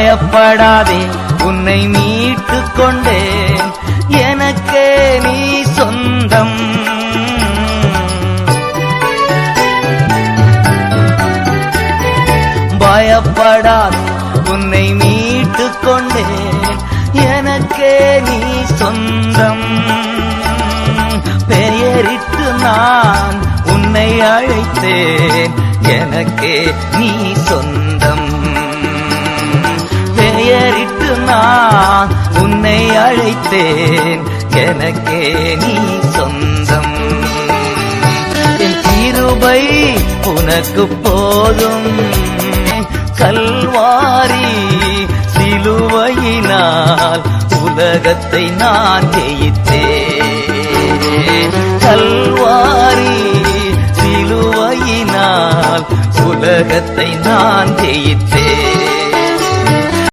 பயப்படாதே உன்னை மீட்டுக் கொண்டேன், எனக்கே நீ சொந்தம். பயப்படாதே உன்னை மீட்டுக் கொண்டேன், எனக்கே நீ சொந்தம். பெயரிட்டு நான் உன்னை அழைத்தேன், எனக்கே நீ சொந்தம். பெயரிட்டு நான் உன்னை அழைத்தேன், எனக்கே நீ சொந்தம். என் கிருபை உனக்கு போதும், கல்வாரி சிலுவையினால் உலகத்தை நான்